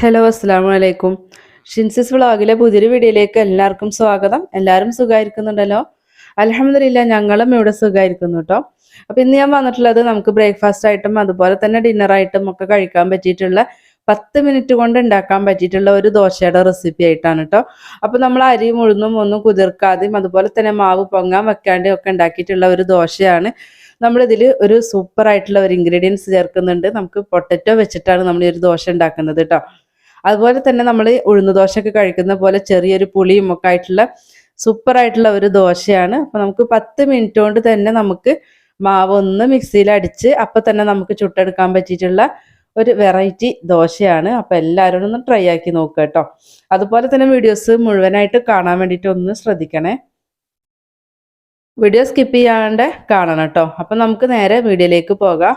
Hello അസ്സലാമു അലൈക്കും. ഷിൻസിസ് വ്ളോഗിലെ പുതിയൊരു വീഡിയോയിലേക്ക് എല്ലാവർക്കും സ്വാഗതം. എല്ലാവരും സുഖമായിരിക്കുന്നുണ്ടല്ലോ? അൽഹംദുലില്ലാ ഞങ്ങളും ഇവിടെ സുഖമായിരിക്കുന്നു കേട്ടോ. അപ്പോൾ ഇന്ന് ഞാൻ വന്നിട്ടുള്ളത് നമുക്ക് ബ്രേക്ക്ഫാസ്റ്റ് ആയിട്ടും അതുപോലെ തന്നെ ഡിന്നറായിട്ടും ഒക്കെ കഴിക്കാൻ പറ്റിയിട്ടുള്ള 10 മിനിറ്റ് കൊണ്ട് ഉണ്ടാക്കാൻ പറ്റിയിട്ടുള്ള ഒരു ദോശയുടെ റെസിപ്പി ആയിട്ടാണ് കേട്ടോ. അപ്പോൾ നമ്മൾ അരിയും ഉഴുന്നും ഒന്നും കുതിർക്കാതെയും അതുപോലെ തന്നെ മാവ് പൊങ്ങാൻ വെക്കാതെയും ഒക്കെ ഉണ്ടാക്കിയിട്ടുള്ള ഒരു ദോശയാണ്. നമ്മളിതിൽ ഒരു സൂപ്പർ ആയിട്ടുള്ള ഒരു ഇൻഗ്രീഡിയൻസ് ചേർക്കുന്നുണ്ട്. നമുക്ക് പൊട്ടറ്റോ വെച്ചിട്ടാണ് നമ്മൾ ഈ ഒരു ദോശ ഉണ്ടാക്കുന്നത് കേട്ടോ. അതുപോലെ തന്നെ നമ്മൾ ഉഴുന്ന് ദോശയൊക്കെ കഴിക്കുന്ന പോലെ ചെറിയൊരു പുളിയും ഒക്കെ ആയിട്ടുള്ള സൂപ്പർ ആയിട്ടുള്ള ഒരു ദോശയാണ്. അപ്പോൾ നമുക്ക് 10 മിനിറ്റ് കൊണ്ട് തന്നെ നമുക്ക് മാവ് ഒന്ന് മിക്സിയിൽ അടിച്ച് അപ്പം തന്നെ നമുക്ക് ചുട്ടെടുക്കാൻ പറ്റിയിട്ടുള്ള ഒരു വെറൈറ്റി ദോശയാണ്. അപ്പോൾ എല്ലാവരും ഒന്ന് ട്രൈ ആക്കി നോക്കുക കേട്ടോ. അതുപോലെ തന്നെ വീഡിയോസ് മുഴുവനായിട്ട് കാണാൻ വേണ്ടിയിട്ട് ഒന്ന് ശ്രദ്ധിക്കണേ. വീഡിയോ സ്കിപ്പ് ചെയ്യാണ്ട് കാണണം കേട്ടോ. അപ്പം നമുക്ക് നേരെ വീഡിയോയിലേക്ക് പോകാം.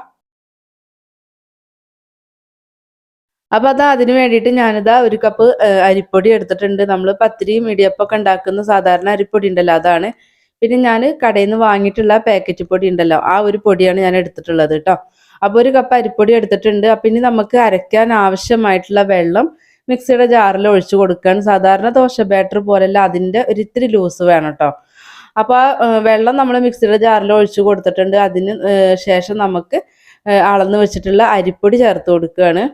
അപ്പോൾ അതിന് വേണ്ടിയിട്ട് ഞാനിതാ ഒരു കപ്പ് അരിപ്പൊടി എടുത്തിട്ടുണ്ട്. നമ്മൾ പത്തിരിയും ഇടിയപ്പമൊക്കെ ഉണ്ടാക്കുന്ന സാധാരണ അരിപ്പൊടി ഉണ്ടല്ലോ അതാണ്. പിന്നെ ഞാൻ കടയിൽ നിന്ന് വാങ്ങിയിട്ടുള്ള പാക്കറ്റ് പൊടി ഉണ്ടല്ലോ ആ ഒരു പൊടിയാണ് ഞാൻ എടുത്തിട്ടുള്ളത് കേട്ടോ. അപ്പോൾ ഒരു കപ്പ് അരിപ്പൊടി എടുത്തിട്ടുണ്ട്. അപ്പം ഇനി നമുക്ക് അരയ്ക്കാൻ ആവശ്യമായിട്ടുള്ള വെള്ളം മിക്സിയുടെ ജാറിൽ ഒഴിച്ചു കൊടുക്കുകയാണ്. സാധാരണ ദോശ ബാറ്റർ പോലെയല്ല, അതിൻ്റെ ഒരു ഇത്തിരി ലൂസ് വേണം കേട്ടോ. അപ്പോൾ വെള്ളം നമ്മൾ മിക്സിയുടെ ജാറിൽ ഒഴിച്ചു കൊടുത്തിട്ടുണ്ട്. അതിന് ശേഷം നമുക്ക് അളന്ന് വെച്ചിട്ടുള്ള അരിപ്പൊടി ചേർത്ത് കൊടുക്കുകയാണ്.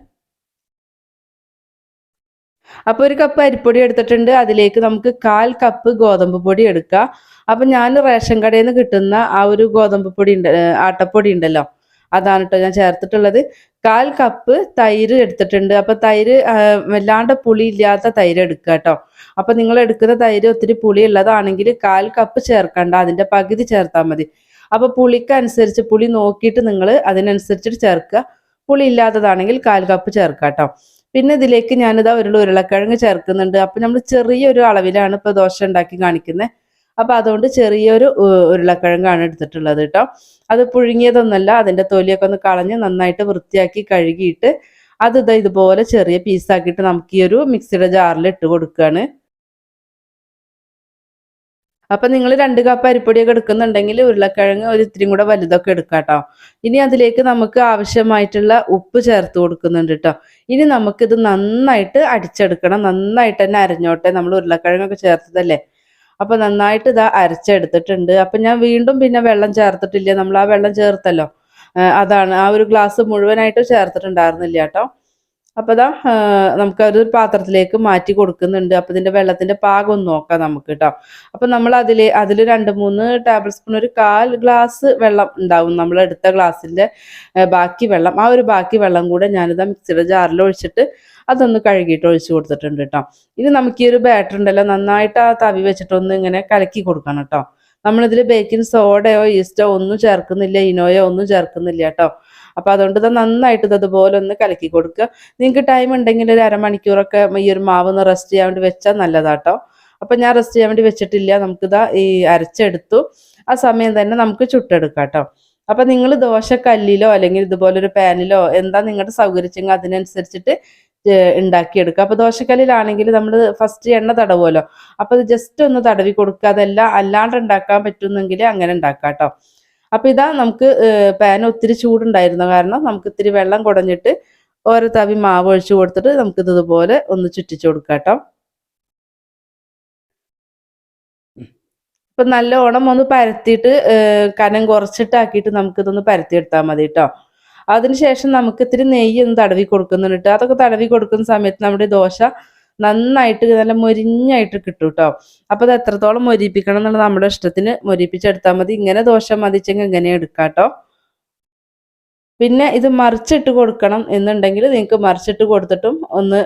അപ്പോൾ ഒരു കപ്പ് അരിപ്പൊടി എടുത്തിട്ടുണ്ട്. അതിലേക്ക് നമുക്ക് 1/4 കപ്പ് ഗോതമ്പ് പൊടി എടുക്കുക. അപ്പം ഞാൻ റേഷൻ കടയിൽ നിന്ന് കിട്ടുന്ന ആ ഒരു ഗോതമ്പ് പൊടി ഉണ്ട്, ആട്ടപ്പൊടി ഉണ്ടല്ലോ അതാണ് കേട്ടോ ഞാൻ ചേർത്തിട്ടുള്ളത്. 1/4 കപ്പ് തൈര് എടുത്തിട്ടുണ്ട്. അപ്പോൾ തൈര് വല്ലാണ്ട് പുളി ഇല്ലാത്ത തൈര് എടുക്കുക കേട്ടോ. അപ്പം നിങ്ങൾ എടുക്കുന്ന തൈര് ഒത്തിരി പുളി ഉള്ളതാണെങ്കിൽ 1/4 കപ്പ് ചേർക്കണ്ട, അതിൻ്റെ പകുതി ചേർത്താൽ മതി. അപ്പോൾ പുളിക്കനുസരിച്ച് പുളി നോക്കിയിട്ട് നിങ്ങൾ അതിനനുസരിച്ചിട്ട് ചേർക്കുക. പുളി ഇല്ലാത്തതാണെങ്കിൽ 1/4 കപ്പ് ചേർക്കുക കേട്ടോ. പിന്നെ ഇതിലേക്ക് ഞാനിതാ ഒരു ഉരുളക്കിഴങ്ങ് ചേർക്കുന്നുണ്ട്. അപ്പം നമ്മൾ ചെറിയൊരു അളവിലാണ് ഇപ്പോൾ ദോശ ഉണ്ടാക്കി കാണിക്കുന്നത്. അപ്പോൾ അതുകൊണ്ട് ചെറിയൊരു ഉരുളക്കിഴങ്ങാണ് എടുത്തിട്ടുള്ളത് കേട്ടോ. അത് പുഴുങ്ങിയതൊന്നുമല്ല, അതിൻ്റെ തൊലിയൊക്കെ ഒന്ന് കളഞ്ഞ് നന്നായിട്ട് വൃത്തിയാക്കി കഴുകിയിട്ട് അത് ഇതുപോലെ ചെറിയ പീസാക്കിയിട്ട് നമുക്ക് ഈ ഒരു മിക്സിയുടെ ജാറിൽ ഇട്ട് കൊടുക്കുകയാണ്. അപ്പം നിങ്ങൾ 2 കപ്പ് അരിപ്പൊടിയൊക്കെ എടുക്കുന്നുണ്ടെങ്കിൽ ഉരുളക്കിഴങ്ങ് ഒരു ഇത്തിരി കൂടെ വലുതൊക്കെ എടുക്കാം കേട്ടോ. ഇനി അതിലേക്ക് നമുക്ക് ആവശ്യമായിട്ടുള്ള ഉപ്പ് ചേർത്ത് കൊടുക്കുന്നുണ്ട് കേട്ടോ. ഇനി നമുക്കിത് നന്നായിട്ട് അടിച്ചെടുക്കണം. നന്നായിട്ട് തന്നെ അരഞ്ഞോട്ടെ, നമ്മൾ ഉരുളക്കിഴങ്ങൊക്കെ ചേർത്തതല്ലേ. അപ്പോൾ നന്നായിട്ട് ഇതാ അരച്ചെടുത്തിട്ടുണ്ട്. അപ്പം ഞാൻ വീണ്ടും പിന്നെ വെള്ളം ചേർത്തിട്ടില്ല, നമ്മൾ ആ വെള്ളം ചേർത്തല്ലോ അതാണ്. ആ ഒരു ഗ്ലാസ് മുഴുവനായിട്ട് ചേർത്തിട്ടുണ്ടായിരുന്നില്ല കേട്ടോ. അപ്പോൾ ഇതാ നമുക്കതൊരു പാത്രത്തിലേക്ക് മാറ്റി കൊടുക്കുന്നുണ്ട്. അപ്പോൾ ഇതിൻ്റെ വെള്ളത്തിൻ്റെ പാകം ഒന്ന് നോക്കാം നമുക്ക് കേട്ടോ. അപ്പോൾ നമ്മൾ അതിൽ 2-3 ടേബിൾ സ്പൂൺ, ഒരു 1/4 ഗ്ലാസ് വെള്ളം ഉണ്ടാവും നമ്മൾ എടുത്ത ഗ്ലാസ്സിൻ്റെ ബാക്കി വെള്ളം. ആ ഒരു ബാക്കി വെള്ളം കൂടെ ഞാനിതാ മിക്സിയുടെ ജാറിൽ ഒഴിച്ചിട്ട് അതൊന്ന് കഴുകിയിട്ട് ഒഴിച്ച് കൊടുത്തിട്ടുണ്ട് കേട്ടോ. ഇനി നമുക്ക് ഈ ഒരു ബാറ്റർ ഉണ്ടല്ലോ നന്നായിട്ട് ആ തവി വെച്ചിട്ടൊന്ന് ഇങ്ങനെ കലക്കി കൊടുക്കണം കേട്ടോ. നമ്മളിതിൽ ബേക്കിംഗ് സോഡയോ ഈസ്റ്റോ ഒന്നും ചേർക്കുന്നില്ല, ഇനോയോ ഒന്നും ചേർക്കുന്നില്ല കേട്ടോ. അപ്പോൾ അതുകൊണ്ട് ഇത് നന്നായിട്ട് അതുപോലെ ഒന്ന് കലക്കി കൊടുക്കുക. നിങ്ങൾക്ക് ടൈം ഉണ്ടെങ്കിൽ ഒരു അരമണിക്കൂറൊക്കെ ഈ ഒരു മാവ് ഒന്ന് റെസ്റ്റ് ചെയ്യാൻ വേണ്ടി വെച്ചാൽ നല്ലതാട്ടോ. അപ്പം ഞാൻ റെസ്റ്റ് ചെയ്യാൻ വേണ്ടി വെച്ചിട്ടില്ല, നമുക്കിതാ ഈ അരച്ചെടുത്തു. ആ സമയം തന്നെ നമുക്ക് ചുട്ടെടുക്കാം കേട്ടോ. അപ്പം നിങ്ങൾ ദോശക്കല്ലിലോ അല്ലെങ്കിൽ ഇതുപോലൊരു പാനിലോ എന്താ നിങ്ങളുടെ സൗകര്യച്ചെങ്കിൽ അതിനനുസരിച്ചിട്ട് ഉണ്ടാക്കിയെടുക്കുക. അപ്പോൾ ദോശക്കല്ലിലാണെങ്കിൽ നമ്മൾ ഫസ്റ്റ് എണ്ണ തടവുമല്ലോ, അപ്പോൾ അത് ജസ്റ്റ് ഒന്ന് തടവി കൊടുക്കുക. അതെല്ലാം അല്ലാണ്ട് ഉണ്ടാക്കാൻ പറ്റുന്നെങ്കിൽ അങ്ങനെ ഉണ്ടാക്കാം കേട്ടോ. അപ്പോൾ ഇതാ നമുക്ക് പാൻ ഒത്തിരി ചൂടുണ്ടായിരുന്നു കാരണം നമുക്ക് ഇത്തിരി വെള്ളം കുടഞ്ഞിട്ട് ഓരോ തവി മാവ് ഒഴിച്ച് കൊടുത്തിട്ട് നമുക്കിത് ഇതുപോലെ ഒന്ന് ചുറ്റിച്ചു കൊടുക്കാം കേട്ടോ. ഇപ്പം നല്ലോണം ഒന്ന് പരത്തിയിട്ട് കനം കുറച്ചിട്ടാക്കിയിട്ട് നമുക്കിതൊന്ന് പരത്തിയെടുത്താൽ മതി കേട്ടോ. അതിനുശേഷം നമുക്ക് ഇത്തിരി നെയ്യ് ഒന്ന് തടവി കൊടുക്കുന്നുണ്ട് കേട്ടോ. അതൊക്കെ തടവി കൊടുക്കുന്ന സമയത്ത് നമ്മുടെ ദോശ നന്നായിട്ട് നല്ല മൊരിഞ്ഞായിട്ട് കിട്ടും കേട്ടോ. അപ്പോൾ അത് എത്രത്തോളം മൊരിപ്പിക്കണം എന്നുള്ളത് നമ്മുടെ ഇഷ്ടത്തിന് മൊരിപ്പിച്ചെടുത്താൽ മതി. ഇങ്ങനെ ദോശ മതിച്ചെങ്കിൽ ഇങ്ങനെ എടുക്കാം കേട്ടോ. പിന്നെ ഇത് മറിച്ചിട്ട് കൊടുക്കണം എന്നുണ്ടെങ്കിൽ നിങ്ങൾക്ക് മറിച്ചിട്ട് കൊടുത്തിട്ടും ഒന്ന്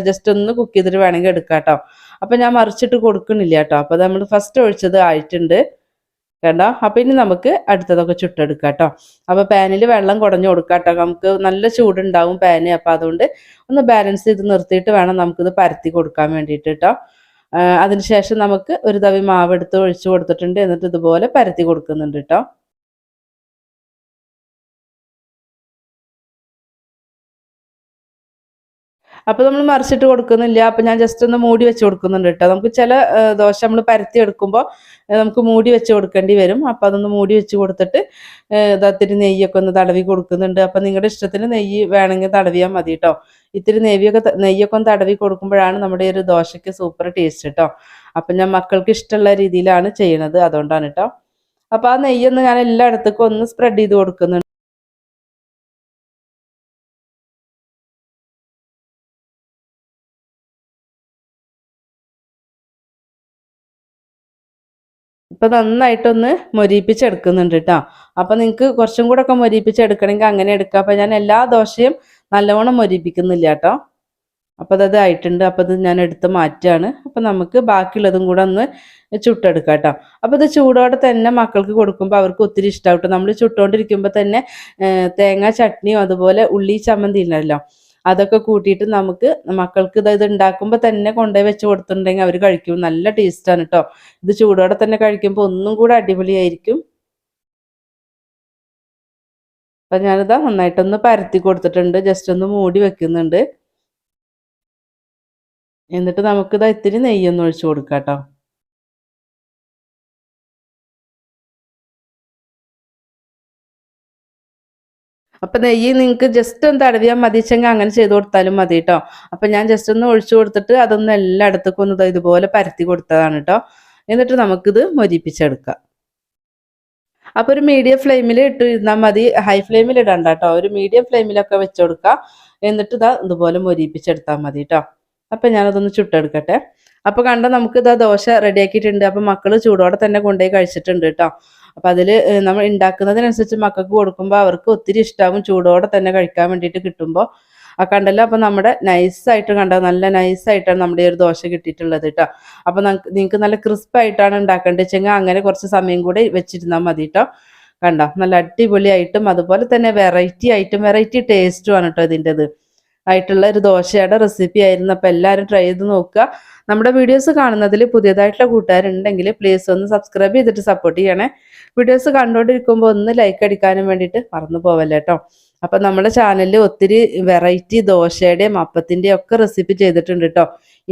ജസ്റ്റ് ഒന്ന് കുക്ക് ചെയ്തിട്ട് വേണമെങ്കിൽ എടുക്കാം കേട്ടോ. അപ്പം ഞാൻ മറിച്ചിട്ട് കൊടുക്കണില്ല കേട്ടോ. അപ്പോൾ നമ്മൾ ഫസ്റ്റ് ഒഴിച്ചത് ആയിട്ടുണ്ട് കണ്ടോ. അപ്പം ഇനി നമുക്ക് അടുത്തതൊക്കെ ചുട്ടെടുക്കാം കേട്ടോ. അപ്പോൾ പാനിൽ വെള്ളം കുടഞ്ഞു കൊടുക്കാം കേട്ടോ. നമുക്ക് നല്ല ചൂടുണ്ടാവും പാന്. അപ്പോൾ അതുകൊണ്ട് ഒന്ന് ബാലൻസ് ചെയ്ത് നിർത്തിയിട്ട് വേണം നമുക്കിത് പരത്തി കൊടുക്കാൻ വേണ്ടിയിട്ട് കേട്ടോ. അതിനുശേഷം നമുക്ക് ഒരു തവി മാവ് എടുത്ത് ഒഴിച്ച് കൊടുത്തിട്ടുണ്ട്. എന്നിട്ട് ഇതുപോലെ പരത്തി കൊടുക്കുന്നുണ്ട് കേട്ടോ. അപ്പോൾ നമ്മൾ മറിച്ചിട്ട് കൊടുക്കുന്നില്ല. അപ്പോൾ ഞാൻ ജസ്റ്റ് ഒന്ന് മൂടി വെച്ച് കൊടുക്കുന്നുണ്ട് കേട്ടോ. നമുക്ക് ചില ദോശ നമ്മൾ പരത്തി എടുക്കുമ്പോൾ നമുക്ക് മൂടി വെച്ച് കൊടുക്കേണ്ടി വരും. അപ്പോൾ അതൊന്ന് മൂടി വെച്ച് കൊടുത്തിട്ട് ഇത്തിരി നെയ്യൊക്കെ ഒന്ന് തടവി കൊടുക്കുന്നുണ്ട്. അപ്പോൾ നിങ്ങളുടെ ഇഷ്ടത്തിന് നെയ്യ് വേണമെങ്കിൽ തടവിയാൽ മതി കേട്ടോ. ഇത്തിരി നെയ്യൊക്കെ ഒന്ന് തടവി കൊടുക്കുമ്പോഴാണ് നമ്മുടെ ഒരു ദോശയ്ക്ക് സൂപ്പർ ടേസ്റ്റ് കേട്ടോ. അപ്പം ഞാൻ മക്കൾക്ക് ഇഷ്ടമുള്ള രീതിയിലാണ് ചെയ്യണത്, അതുകൊണ്ടാണ് കേട്ടോ. അപ്പോൾ ആ നെയ്യൊന്ന് ഞാൻ എല്ലായിടത്തേക്കും ഒന്ന് സ്പ്രെഡ് ചെയ്ത് കൊടുക്കുന്നുണ്ട്. ഇപ്പം നന്നായിട്ടൊന്ന് മൊരിയിപ്പിച്ചെടുക്കുന്നുണ്ട് കേട്ടോ. അപ്പം നിങ്ങൾക്ക് കുറച്ചും കൂടെ ഒക്കെ മൊരിയിപ്പിച്ചെടുക്കണമെങ്കിൽ അങ്ങനെ എടുക്കാം. അപ്പം ഞാൻ എല്ലാ ദോശയും നല്ലവണ്ണം മൊരിയിപ്പിക്കുന്നില്ല കേട്ടോ. അപ്പോൾ അത് ആയിട്ടുണ്ട്. അപ്പോൾ ഇത് ഞാൻ എടുത്ത് മാറ്റുകയാണ്. അപ്പോൾ നമുക്ക് ബാക്കിയുള്ളതും കൂടെ ഒന്ന് ചുട്ടെടുക്കാം കേട്ടോ. അപ്പോൾ ഇത് ചൂടോടെ തന്നെ മക്കൾക്ക് കൊടുക്കുമ്പോൾ അവർക്ക് ഒത്തിരി ഇഷ്ടമാവും. നമ്മൾ ചുട്ടുകൊണ്ടിരിക്കുമ്പോൾ തന്നെ തേങ്ങ ചട്നിയും അതുപോലെ ഉള്ളി ചമ്മന്തി ഉണ്ടല്ലോ, അതൊക്കെ കൂട്ടിയിട്ട് നമുക്ക് മക്കൾക്ക് ഇത് ഉണ്ടാക്കുമ്പോൾ തന്നെ കൊണ്ടുപോയി വെച്ച് കൊടുത്തിട്ടുണ്ടെങ്കിൽ അവർ കഴിക്കും. നല്ല ടേസ്റ്റാണ് കേട്ടോ. ഇത് ചൂടോടെ തന്നെ കഴിക്കുമ്പോൾ ഒന്നും കൂടെ അടിപൊളിയായിരിക്കും. അപ്പം ഞാനിതാ നന്നായിട്ടൊന്ന് പരത്തി കൊടുത്തിട്ടുണ്ട്. ജസ്റ്റ് ഒന്ന് മൂടി വെക്കുന്നുണ്ട്. എന്നിട്ട് നമുക്കിത് ഇത്തിരി നെയ്യൊന്ന് ഒഴിച്ചു കൊടുക്കാം കേട്ടോ. അപ്പം നെയ്യ് നിങ്ങൾക്ക് ജസ്റ്റ് ഒന്ന് തടവിയാൽ മതിച്ചെങ്കിൽ അങ്ങനെ ചെയ്ത് കൊടുത്താലും മതി കേട്ടോ. അപ്പം ഞാൻ ജസ്റ്റ് ഒന്ന് ഒഴിച്ചു കൊടുത്തിട്ട് അതൊന്ന് എല്ലായിടത്തേക്കും ഒന്ന് ഇതുപോലെ പരത്തി കൊടുത്തതാണ് കേട്ടോ. എന്നിട്ട് നമുക്കിത് മൊരിപ്പിച്ചെടുക്കാം. അപ്പോൾ ഒരു മീഡിയം ഫ്ലെയിമിൽ ഇട്ട് ഇരുന്നാൽ മതി, ഹൈ ഫ്ലെയിമിൽ ഇടണ്ട കേട്ടോ. ഒരു മീഡിയം ഫ്ലെയിമിലൊക്കെ വെച്ച് കൊടുക്കുക. എന്നിട്ട് ഇതുപോലെ മൊരിപ്പിച്ചെടുത്താൽ മതി കേട്ടോ. അപ്പം ഞാനതൊന്ന് ചുട്ടെടുക്കട്ടെ. അപ്പോൾ കണ്ടോ, നമുക്ക് ദോശ റെഡിയാക്കിയിട്ടുണ്ട്. അപ്പം മക്കൾ ചൂടോടെ തന്നെ കൊണ്ടുപോയി കഴിച്ചിട്ടുണ്ട് കേട്ടോ. അപ്പോൾ അതിൽ നമ്മൾ ഉണ്ടാക്കുന്നതിനനുസരിച്ച് മക്കൾക്ക് കൊടുക്കുമ്പോൾ അവർക്ക് ഒത്തിരി ഇഷ്ടമാകും, ചൂടോടെ തന്നെ കഴിക്കാൻ വേണ്ടിയിട്ട് കിട്ടുമ്പോൾ. ആ കണ്ടല്ലോ, അപ്പോൾ നമ്മുടെ നൈസായിട്ട് കണ്ടോ, നല്ല നൈസായിട്ടാണ് നമ്മുടെ ഒരു ദോശ കിട്ടിയിട്ടുള്ളത് കേട്ടോ. അപ്പോൾ നിങ്ങൾക്ക് നല്ല ക്രിസ്പായിട്ടാണ് ഉണ്ടാക്കേണ്ടത് വെച്ചെങ്കിൽ അങ്ങനെ കുറച്ച് സമയം കൂടി വെച്ചിരുന്നാൽ മതി കേട്ടോ. കണ്ടോ, നല്ല അടിപൊളിയായിട്ടും അതുപോലെ തന്നെ വെറൈറ്റി ടേസ്റ്റുമാണ് കേട്ടോ ഇതിൻ്റെത് ആയിട്ടുള്ള ഒരു ദോശയുടെ റെസിപ്പി ആയിരുന്നു. അപ്പോൾ എല്ലാവരും ട്രൈ ചെയ്ത് നോക്കുക. നമ്മുടെ വീഡിയോസ് കാണുന്നതിൽ പുതിയതായിട്ടുള്ള കൂട്ടുകാരുണ്ടെങ്കിൽ പ്ലീസ് ഒന്ന് സബ്സ്ക്രൈബ് ചെയ്തിട്ട് സപ്പോർട്ട് ചെയ്യണേ. വീഡിയോസ് കണ്ടുകൊണ്ടിരിക്കുമ്പോൾ ഒന്ന് ലൈക്ക് അടിക്കാനും വേണ്ടിയിട്ട് മറന്നു പോവല്ലേ കേട്ടോ. അപ്പം നമ്മുടെ ചാനലിൽ ഒത്തിരി വെറൈറ്റി ദോശയുടെയും അപ്പത്തിൻ്റെയും ഒക്കെ റെസിപ്പി ചെയ്തിട്ടുണ്ട് കേട്ടോ.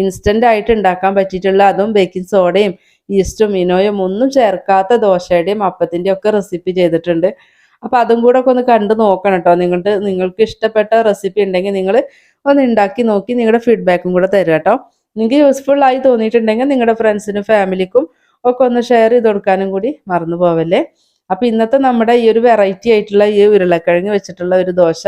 ഇൻസ്റ്റൻ്റ് ആയിട്ട് ഉണ്ടാക്കാൻ പറ്റിയിട്ടുള്ള, അതും ബേക്കിംഗ് സോഡയും ഈസ്റ്റും ഇനോയും ഒന്നും ചേർക്കാത്ത ദോശയുടെയും അപ്പത്തിൻ്റെയും ഒക്കെ റെസിപ്പി ചെയ്തിട്ടുണ്ട്. അപ്പോൾ അതും കൂടെ ഒക്കെ ഒന്ന് കണ്ടു നോക്കണം കേട്ടോ. നിങ്ങൾക്ക് ഇഷ്ടപ്പെട്ട റെസിപ്പി ഉണ്ടെങ്കിൽ നിങ്ങൾ ഒന്ന് ഉണ്ടാക്കി നോക്കി നിങ്ങളുടെ ഫീഡ്ബാക്കും കൂടെ തരിക കേട്ടോ. നിങ്ങൾക്ക് യൂസ്ഫുൾ ആയി തോന്നിയിട്ടുണ്ടെങ്കിൽ നിങ്ങളുടെ ഫ്രണ്ട്സിനും ഫാമിലിക്കും ഒക്കെ ഒന്ന് ഷെയർ ചെയ്ത് കൊടുക്കാനും കൂടി മറന്നു പോവല്ലേ. അപ്പോൾ ഇന്നത്തെ നമ്മുടെ ഈ ഒരു വെറൈറ്റി ആയിട്ടുള്ള ഈ ഉരുളക്കിഴങ്ങ് വെച്ചിട്ടുള്ള ഒരു ദോശ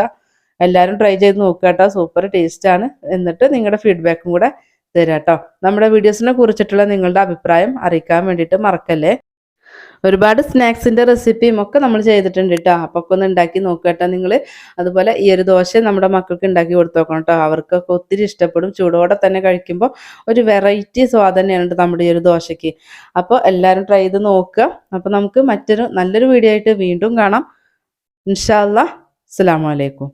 എല്ലാവരും ട്രൈ ചെയ്ത് നോക്കുക കേട്ടോ. സൂപ്പർ ടേസ്റ്റാണ്. എന്നിട്ട് നിങ്ങളുടെ ഫീഡ്ബാക്കും കൂടെ തരാം കേട്ടോ. നമ്മുടെ വീഡിയോസിനെ കുറിച്ചിട്ടുള്ള നിങ്ങളുടെ അഭിപ്രായം അറിയിക്കാൻ വേണ്ടിയിട്ട് മറക്കല്ലേ. ഒരുപാട് സ്നാക്സിൻ്റെ റെസിപ്പിയും ഒക്കെ നമ്മൾ ചെയ്തിട്ടുണ്ട് കേട്ടോ. അപ്പോൾ ഒക്കെ ഒന്ന് ഉണ്ടാക്കി നോക്കുക കേട്ടോ നിങ്ങൾ. അതുപോലെ ഈ ഒരു ദോശ നമ്മുടെ മക്കൾക്ക് ഉണ്ടാക്കി കൊടുത്തു നോക്കണം കേട്ടോ. അവർക്കൊക്കെ ഒത്തിരി ഇഷ്ടപ്പെടും. ചൂടോടെ തന്നെ കഴിക്കുമ്പോൾ ഒരു വെറൈറ്റി സ്വാദ് തന്നെയാണ് നമ്മുടെ ഈ ഒരു ദോശയ്ക്ക്. അപ്പോൾ എല്ലാവരും ട്രൈ ചെയ്ത് നോക്കുക. അപ്പോൾ നമുക്ക് നല്ലൊരു വീഡിയോ ആയിട്ട് വീണ്ടും കാണാം. ഇൻഷാ അല്ലാഹ്. അസ്സലാമു അലൈക്കും.